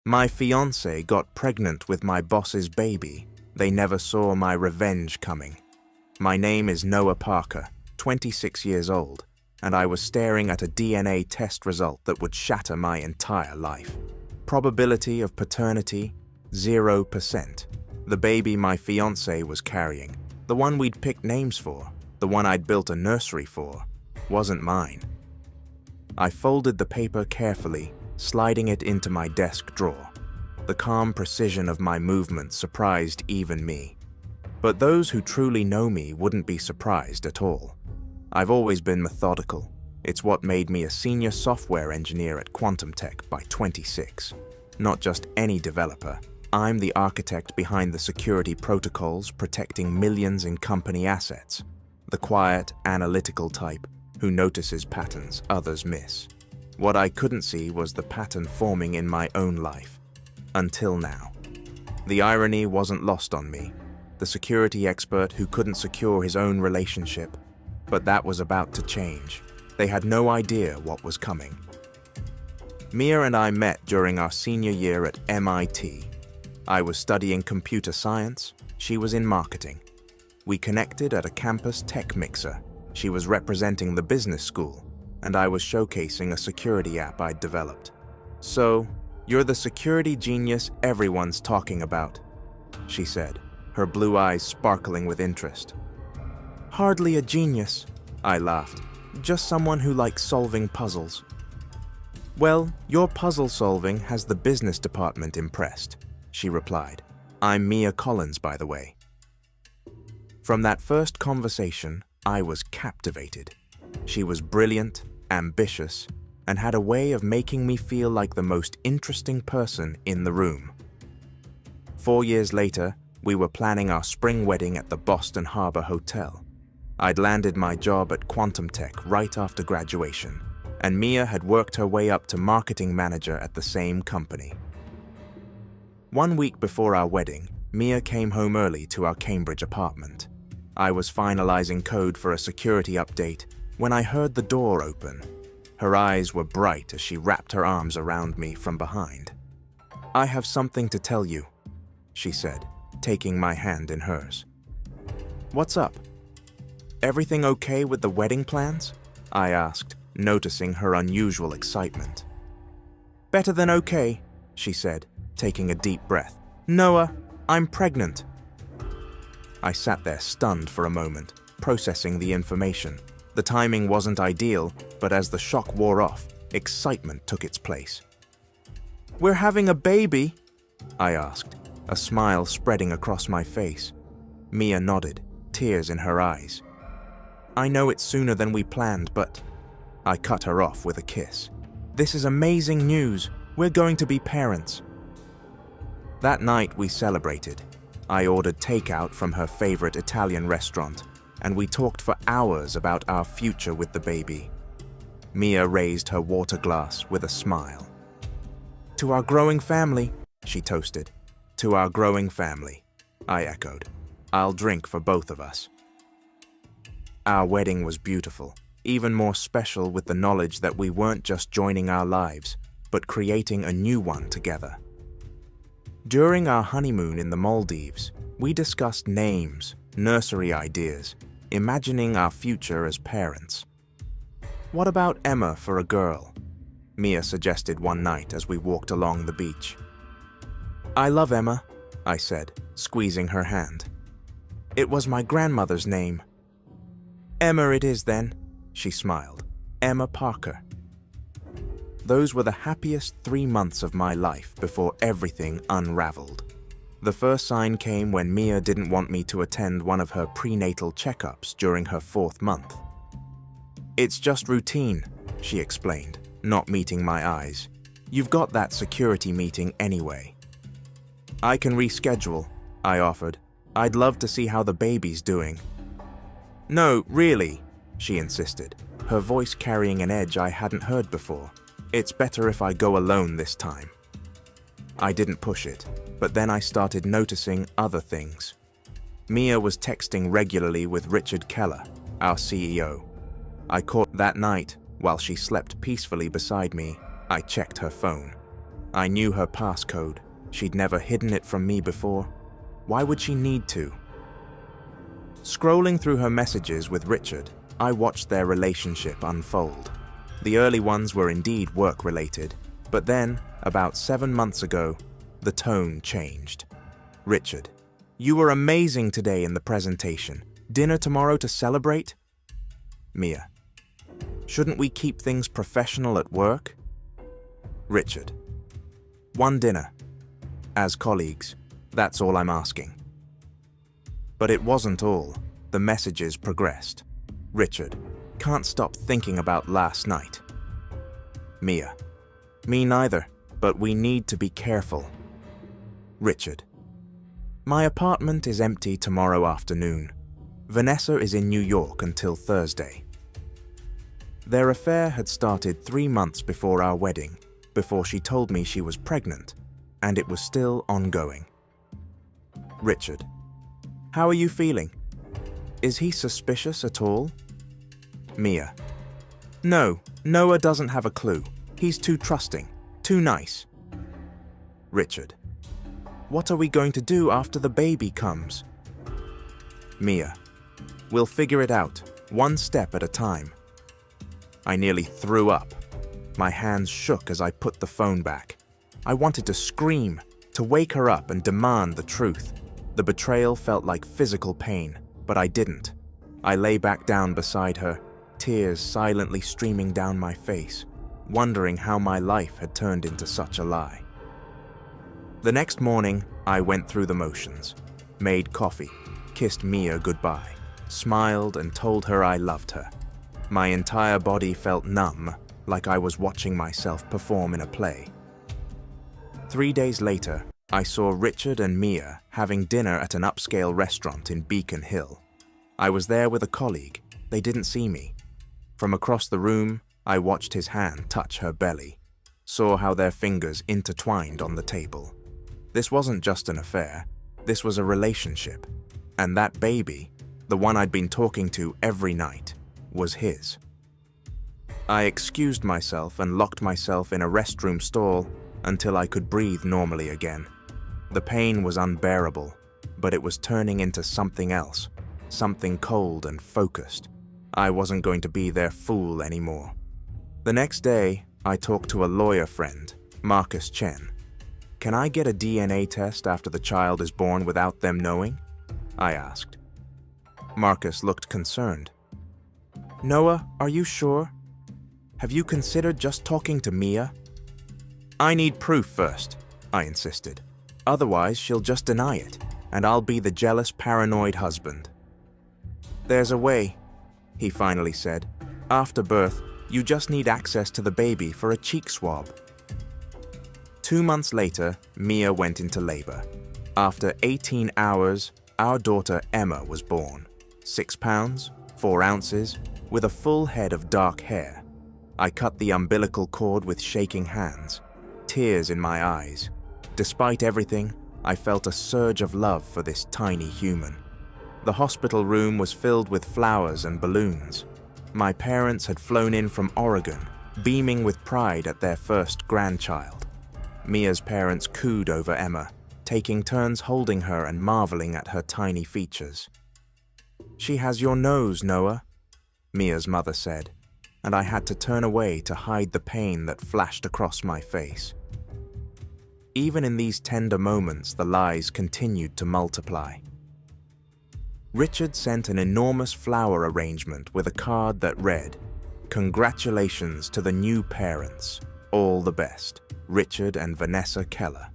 My fiancée got pregnant with my boss's baby. They never saw my revenge coming. My name is Noah Parker, 26 years old, and I was staring at a DNA test result that would shatter my entire life. Probability of paternity, 0%. The baby my fiancée was carrying, the one we'd picked names for, the one I'd built a nursery for, wasn't mine. I folded the paper carefully, sliding it into my desk drawer. The calm precision of my movements surprised even me. But those who truly know me wouldn't be surprised at all. I've always been methodical. It's what made me a senior software engineer at Quantum Tech by 26. Not just any developer. I'm the architect behind the security protocols protecting millions in company assets. The quiet, analytical type who notices patterns others miss. What I couldn't see was the pattern forming in my own life. Until now. The irony wasn't lost on me. The security expert who couldn't secure his own relationship. But that was about to change. They had no idea what was coming. Mia and I met during our senior year at MIT. I was studying computer science, she was in marketing. We connected at a campus tech mixer. She was representing the business school, and I was showcasing a security app I'd developed. "So, you're the security genius everyone's talking about," she said, her blue eyes sparkling with interest. "Hardly a genius," I laughed. "Just someone who likes solving puzzles." "Well, your puzzle solving has the business department impressed," she replied. "I'm Mia Collins, by the way." From that first conversation, I was captivated. She was brilliant, ambitious, and had a way of making me feel like the most interesting person in the room. 4 years later, we were planning our spring wedding at the Boston Harbor Hotel. I'd landed my job at Quantum Tech right after graduation, and Mia had worked her way up to marketing manager at the same company. 1 week before our wedding, Mia came home early to our Cambridge apartment. I was finalizing code for a security update when I heard the door open. Her eyes were bright as she wrapped her arms around me from behind. "I have something to tell you," she said, taking my hand in hers. "What's up? Everything okay with the wedding plans?" I asked, noticing her unusual excitement. "Better than okay," she said, taking a deep breath. "Noah, I'm pregnant." I sat there stunned for a moment, processing the information. The timing wasn't ideal, but as the shock wore off, excitement took its place. "We're having a baby?" I asked, a smile spreading across my face. Mia nodded, tears in her eyes. "I know it's sooner than we planned, but..." I cut her off with a kiss. "This is amazing news. We're going to be parents." That night we celebrated. I ordered takeout from her favorite Italian restaurant, and we talked for hours about our future with the baby. Mia raised her water glass with a smile. "To our growing family," she toasted. "To our growing family," I echoed. "I'll drink for both of us." Our wedding was beautiful, even more special with the knowledge that we weren't just joining our lives, but creating a new one together. During our honeymoon in the Maldives, we discussed names, nursery ideas, imagining our future as parents. "What about Emma for a girl?" Mia suggested one night as we walked along the beach. "I love Emma," I said, squeezing her hand. "It was my grandmother's name." "Emma it is then," she smiled. "Emma Parker." Those were the happiest 3 months of my life before everything unraveled. The first sign came when Mia didn't want me to attend one of her prenatal checkups during her 4th month. "It's just routine," she explained, not meeting my eyes. "You've got that security meeting anyway." "I can reschedule," I offered. "I'd love to see how the baby's doing." "No, really," she insisted, her voice carrying an edge I hadn't heard before. "It's better if I go alone this time." I didn't push it, but then I started noticing other things. Mia was texting regularly with Richard Keller, our CEO. That night, while she slept peacefully beside me, I checked her phone. I knew her passcode. She'd never hidden it from me before. Why would she need to? Scrolling through her messages with Richard, I watched their relationship unfold. The early ones were indeed work-related, but then, about 7 months ago, the tone changed. Richard, you were amazing today in the presentation. Dinner tomorrow to celebrate? Mia, shouldn't we keep things professional at work? Richard, one dinner. As colleagues, that's all I'm asking. But it wasn't all. The messages progressed. Richard, can't stop thinking about last night. Mia, me neither, but we need to be careful. Richard, my apartment is empty tomorrow afternoon. Vanessa is in New York until Thursday. Their affair had started 3 months before our wedding, before she told me she was pregnant, and it was still ongoing. Richard, how are you feeling? Is he suspicious at all? Mia, no, Noah doesn't have a clue. He's too trusting, too nice. Richard, what are we going to do after the baby comes? Mia, we'll figure it out, one step at a time. I nearly threw up. My hands shook as I put the phone back. I wanted to scream, to wake her up and demand the truth. The betrayal felt like physical pain, but I didn't. I lay back down beside her, tears silently streaming down my face, wondering how my life had turned into such a lie. The next morning, I went through the motions, made coffee, kissed Mia goodbye, smiled and told her I loved her. My entire body felt numb, like I was watching myself perform in a play. 3 days later, I saw Richard and Mia having dinner at an upscale restaurant in Beacon Hill. I was there with a colleague. They didn't see me. From across the room, I watched his hand touch her belly, saw how their fingers intertwined on the table. This wasn't just an affair. This was a relationship. And that baby, the one I'd been talking to every night, was his. I excused myself and locked myself in a restroom stall until I could breathe normally again. The pain was unbearable, but it was turning into something else, something cold and focused. I wasn't going to be their fool anymore. The next day, I talked to a lawyer friend, Marcus Chen. Can I get a DNA test after the child is born without them knowing? I asked. Marcus looked concerned. Noah, are you sure? Have you considered just talking to Mia? I need proof first, I insisted. Otherwise, she'll just deny it, and I'll be the jealous, paranoid husband. There's a way, he finally said. After birth, you just need access to the baby for a cheek swab. 2 months later, Mia went into labor. After 18 hours, our daughter Emma was born. 6 pounds, 4 ounces, with a full head of dark hair. I cut the umbilical cord with shaking hands, tears in my eyes. Despite everything, I felt a surge of love for this tiny human. The hospital room was filled with flowers and balloons. My parents had flown in from Oregon, beaming with pride at their first grandchild. Mia's parents cooed over Emma, taking turns holding her and marveling at her tiny features. She has your nose, Noah, Mia's mother said, and I had to turn away to hide the pain that flashed across my face. Even in these tender moments, the lies continued to multiply. Richard sent an enormous flower arrangement with a card that read, "Congratulations to the new parents. All the best. Richard and Vanessa Keller."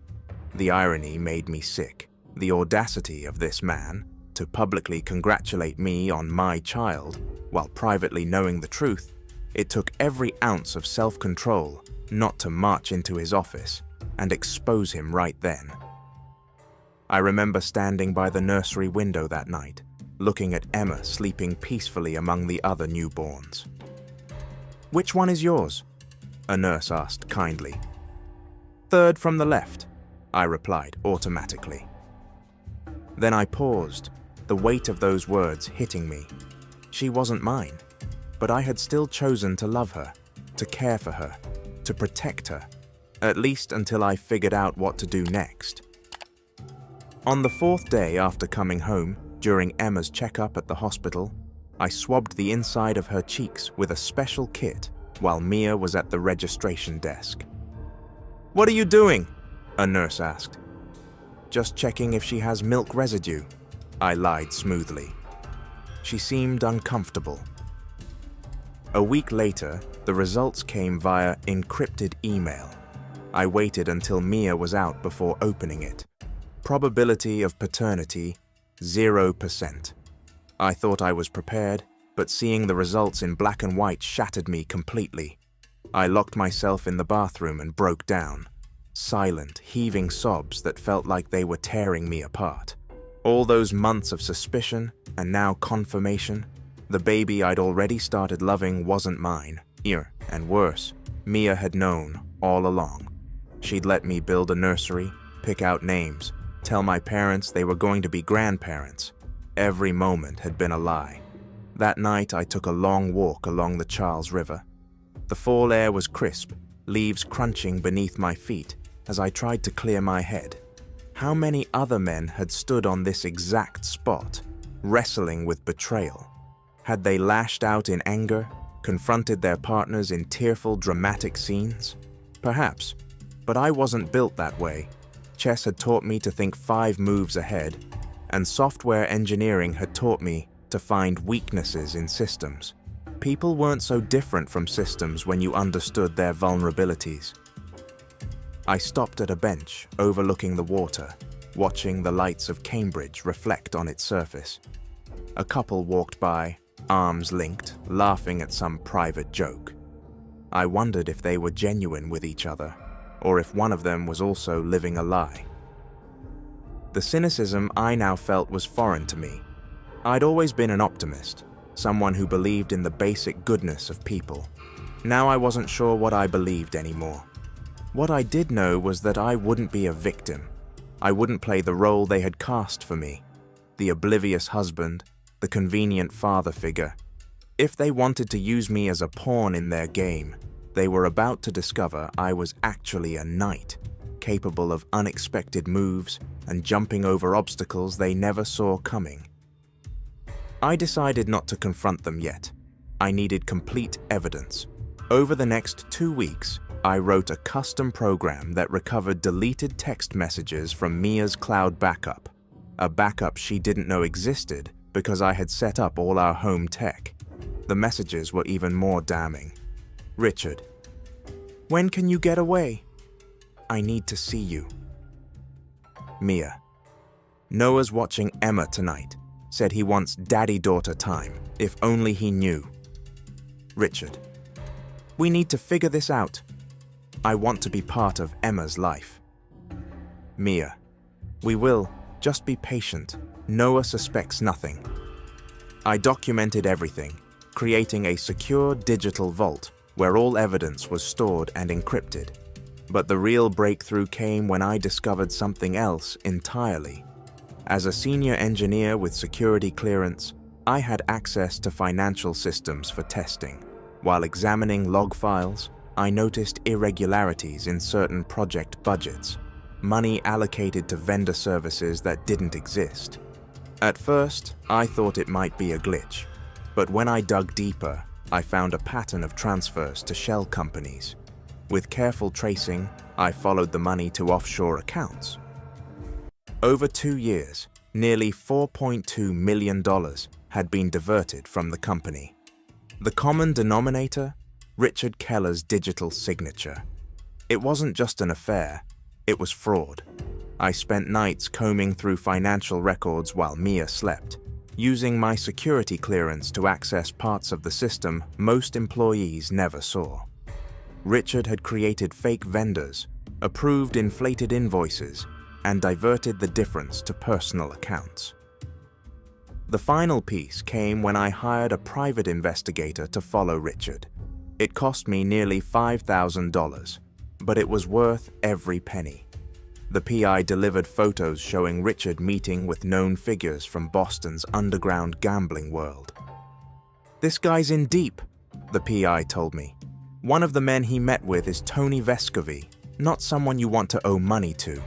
The irony made me sick. The audacity of this man to publicly congratulate me on my child while privately knowing the truth. It took every ounce of self-control not to march into his office and expose him right then. I remember standing by the nursery window that night, looking at Emma sleeping peacefully among the other newborns. "Which one is yours?" a nurse asked kindly. "Third from the left," I replied automatically. Then I paused, the weight of those words hitting me. She wasn't mine, but I had still chosen to love her, to care for her, to protect her. at least until I figured out what to do next. On the fourth day after coming home, during Emma's checkup at the hospital, I swabbed the inside of her cheeks with a special kit while Mia was at the registration desk. "What are you doing?" a nurse asked. "Just checking if she has milk residue," I lied smoothly. She seemed uncomfortable. A week later, the results came via encrypted email. I waited until Mia was out before opening it. Probability of paternity, 0%. I thought I was prepared, but seeing the results in black and white shattered me completely. I locked myself in the bathroom and broke down. Silent, heaving sobs that felt like they were tearing me apart. All those months of suspicion, and now confirmation, the baby I'd already started loving wasn't mine. And worse, Mia had known all along. She'd let me build a nursery, pick out names, tell my parents they were going to be grandparents. Every moment had been a lie. That night I took a long walk along the Charles River. The fall air was crisp, leaves crunching beneath my feet as I tried to clear my head. How many other men had stood on this exact spot, wrestling with betrayal? Had they lashed out in anger, confronted their partners in tearful, dramatic scenes? Perhaps, but I wasn't built that way. Chess had taught me to think 5 moves ahead, and software engineering had taught me to find weaknesses in systems. People weren't so different from systems when you understood their vulnerabilities. I stopped at a bench overlooking the water, watching the lights of Cambridge reflect on its surface. A couple walked by, arms linked, laughing at some private joke. I wondered if they were genuine with each other, or if one of them was also living a lie. The cynicism I now felt was foreign to me. I'd always been an optimist, someone who believed in the basic goodness of people. Now I wasn't sure what I believed anymore. What I did know was that I wouldn't be a victim. I wouldn't play the role they had cast for me, the oblivious husband, the convenient father figure. If they wanted to use me as a pawn in their game, they were about to discover I was actually a knight, capable of unexpected moves and jumping over obstacles they never saw coming. I decided not to confront them yet. I needed complete evidence. Over the next 2 weeks, I wrote a custom program that recovered deleted text messages from Mia's cloud backup, a backup she didn't know existed because I had set up all our home tech. The messages were even more damning. "Richard, when can you get away? I need to see you." Mia, "Noah's watching Emma tonight. Said he wants daddy-daughter time, if only he knew." Richard, "We need to figure this out. I want to be part of Emma's life." Mia, "We will, just be patient. Noah suspects nothing." I documented everything, creating a secure digital vault where all evidence was stored and encrypted. But the real breakthrough came when I discovered something else entirely. As a senior engineer with security clearance, I had access to financial systems for testing. While examining log files, I noticed irregularities in certain project budgets, money allocated to vendor services that didn't exist. At first, I thought it might be a glitch, but when I dug deeper, I found a pattern of transfers to shell companies. With careful tracing, I followed the money to offshore accounts. Over 2 years, nearly $4.2 million had been diverted from the company. The common denominator? Richard Keller's digital signature. It wasn't just an affair, it was fraud. I spent nights combing through financial records while Mia slept, using my security clearance to access parts of the system most employees never saw. Richard had created fake vendors, approved inflated invoices, and diverted the difference to personal accounts. The final piece came when I hired a private investigator to follow Richard. It cost me nearly $5,000, but it was worth every penny. The PI delivered photos showing Richard meeting with known figures from Boston's underground gambling world. "This guy's in deep," the PI told me. "One of the men he met with is Tony Vescovi, not someone you want to owe money to."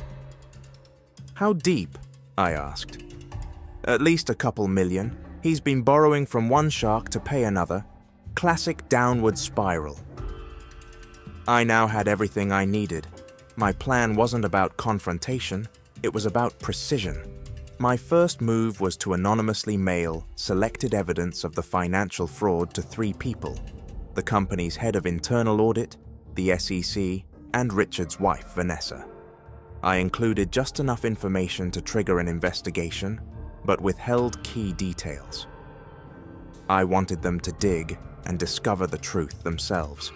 "How deep?" I asked. "At least a couple million. He's been borrowing from one shark to pay another. Classic downward spiral." I now had everything I needed. My plan wasn't about confrontation, it was about precision. My first move was to anonymously mail selected evidence of the financial fraud to 3 people: the company's head of internal audit, the SEC, and Richard's wife, Vanessa. I included just enough information to trigger an investigation, but withheld key details. I wanted them to dig and discover the truth themselves.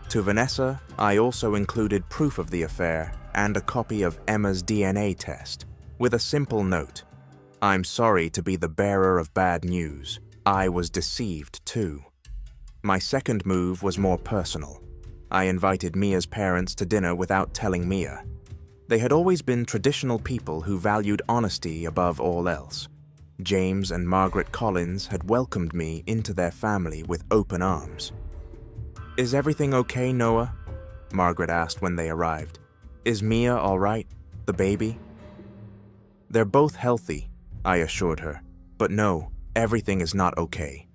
To Vanessa, I also included proof of the affair and a copy of Emma's DNA test, with a simple note: "I'm sorry to be the bearer of bad news. I was deceived too." My second move was more personal. I invited Mia's parents to dinner without telling Mia. They had always been traditional people who valued honesty above all else. James and Margaret Collins had welcomed me into their family with open arms. "Is everything okay, Noah?" Margaret asked when they arrived. "Is Mia all right? The baby?" "They're both healthy," I assured her. "But no, everything is not okay."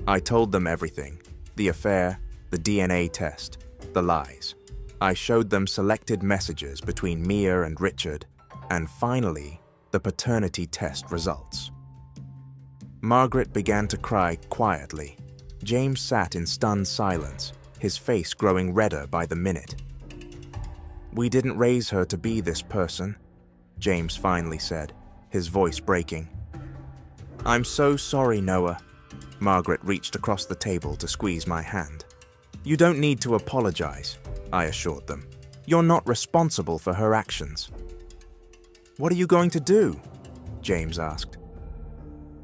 I told them everything: the affair, the DNA test, the lies. I showed them selected messages between Mia and Richard, and finally, the paternity test results. Margaret began to cry quietly. James sat in stunned silence, his face growing redder by the minute. "We didn't raise her to be this person," James finally said, his voice breaking. "I'm so sorry, Noah." Margaret reached across the table to squeeze my hand. "You don't need to apologize," I assured them. "You're not responsible for her actions." "What are you going to do?" James asked.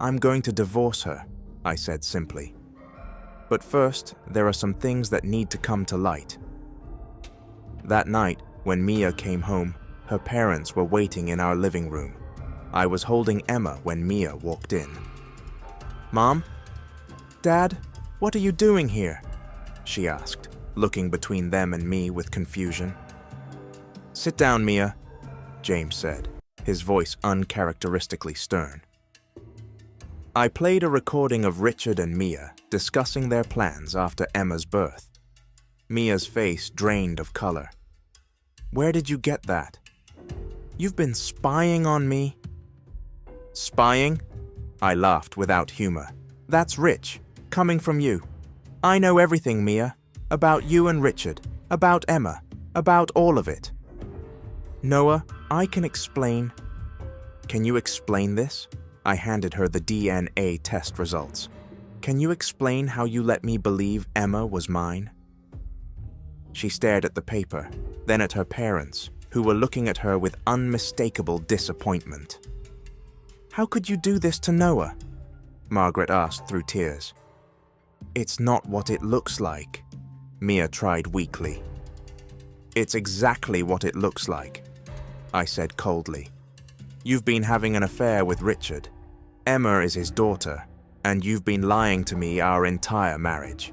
"I'm going to divorce her," I said simply. "But first, there are some things that need to come to light." That night, when Mia came home, her parents were waiting in our living room. I was holding Emma when Mia walked in. "Mom? Dad, what are you doing here?" she asked, looking between them and me with confusion. "Sit down, Mia," James said, his voice uncharacteristically stern. I played a recording of Richard and Mia discussing their plans after Emma's birth. Mia's face drained of color. "Where did you get that?" "You've been spying on me." "Spying?" I laughed without humor. "That's rich, coming from you. I know everything, Mia, about you and Richard, about Emma, about all of it." "Noah, I can explain." "Can you explain this?" I handed her the DNA test results. "Can you explain how you let me believe Emma was mine?" She stared at the paper, then at her parents, who were looking at her with unmistakable disappointment. "How could you do this to Noah?" Margaret asked through tears. "It's not what it looks like," Mia tried weakly. "It's exactly what it looks like," I said coldly. "You've been having an affair with Richard. Emma is his daughter, and you've been lying to me our entire marriage."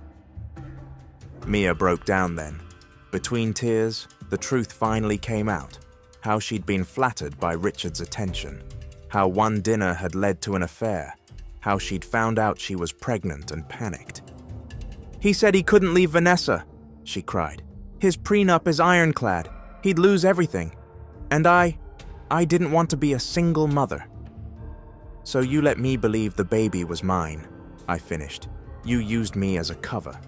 Mia broke down then. Between tears, the truth finally came out: how she'd been flattered by Richard's attention, how one dinner had led to an affair, how she'd found out she was pregnant and panicked. "He said he couldn't leave Vanessa," she cried. "His prenup is ironclad. He'd lose everything. And I didn't want to be a single mother." "So you let me believe the baby was mine," I finished. "You used me as a cover."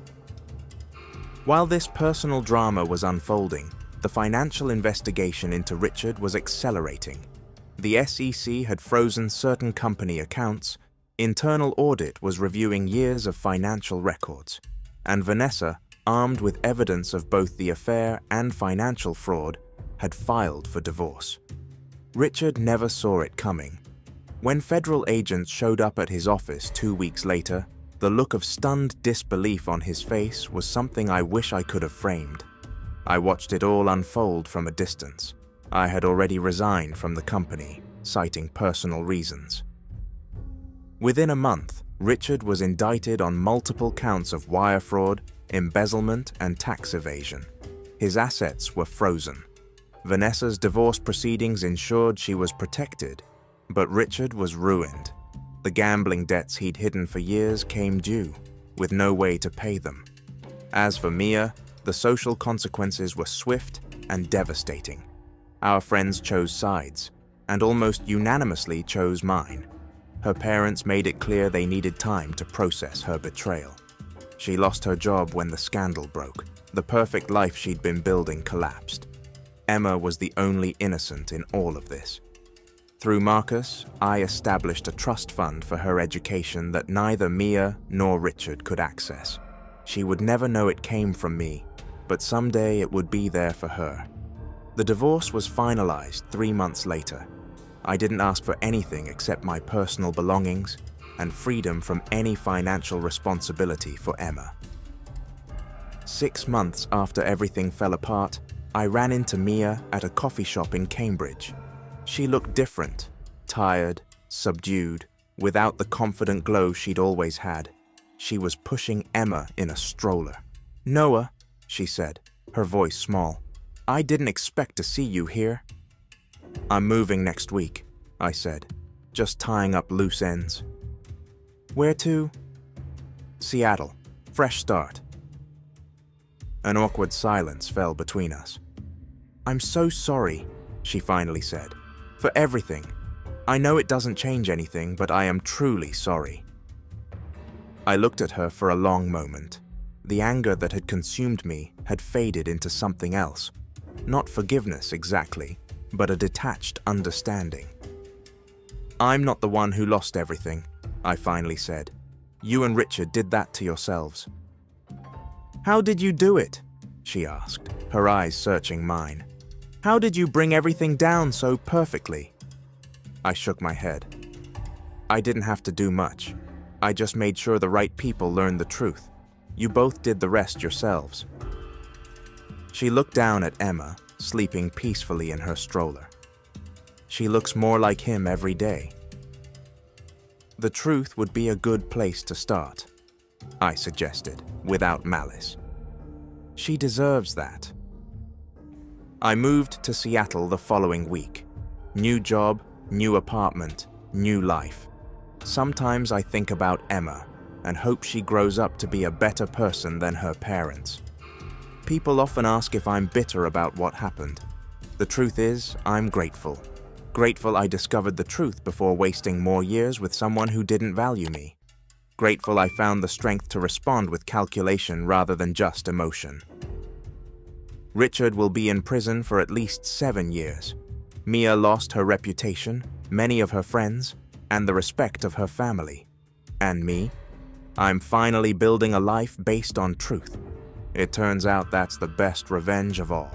While this personal drama was unfolding, the financial investigation into Richard was accelerating. The SEC had frozen certain company accounts, internal audit was reviewing years of financial records, and Vanessa, armed with evidence of both the affair and financial fraud, had filed for divorce. Richard never saw it coming. When federal agents showed up at his office 2 weeks later, the look of stunned disbelief on his face was something I wish I could have framed. I watched it all unfold from a distance. I had already resigned from the company, citing personal reasons. Within a month, Richard was indicted on multiple counts of wire fraud, embezzlement, and tax evasion. His assets were frozen. Vanessa's divorce proceedings ensured she was protected, but Richard was ruined. The gambling debts he'd hidden for years came due, with no way to pay them. As for Mia, the social consequences were swift and devastating. Our friends chose sides, and almost unanimously chose mine. Her parents made it clear they needed time to process her betrayal. She lost her job when the scandal broke. The perfect life she'd been building collapsed. Emma was the only innocent in all of this. Through Marcus, I established a trust fund for her education that neither Mia nor Richard could access. She would never know it came from me, but someday it would be there for her. The divorce was finalized 3 months later. I didn't ask for anything except my personal belongings and freedom from any financial responsibility for Emma. 6 months after everything fell apart, I ran into Mia at a coffee shop in Cambridge. She looked different, tired, subdued, without the confident glow she'd always had. She was pushing Emma in a stroller. "Noah," she said, her voice small, "I didn't expect to see you here." "I'm moving next week," I said, just tying up loose ends. "Where to?" "Seattle. Fresh start." An awkward silence fell between us. "I'm so sorry," she finally said, "for everything. I know it doesn't change anything, but I am truly sorry." I looked at her for a long moment. The anger that had consumed me had faded into something else. Not forgiveness exactly, but a detached understanding. "I'm not the one who lost everything," I finally said. "You and Richard did that to yourselves." "How did you do it?" she asked, her eyes searching mine. "How did you bring everything down so perfectly?" I shook my head. "I didn't have to do much. I just made sure the right people learned the truth. You both did the rest yourselves." She looked down at Emma, sleeping peacefully in her stroller. "She looks more like him every day." "The truth would be a good place to start," I suggested, without malice. "She deserves that." I moved to Seattle the following week. New job, new apartment, new life. Sometimes I think about Emma and hope she grows up to be a better person than her parents. People often ask if I'm bitter about what happened. The truth is, I'm grateful. Grateful I discovered the truth before wasting more years with someone who didn't value me. Grateful I found the strength to respond with calculation rather than just emotion. Richard will be in prison for at least 7 years. Mia lost her reputation, many of her friends, and the respect of her family. And me? I'm finally building a life based on truth. It turns out that's the best revenge of all.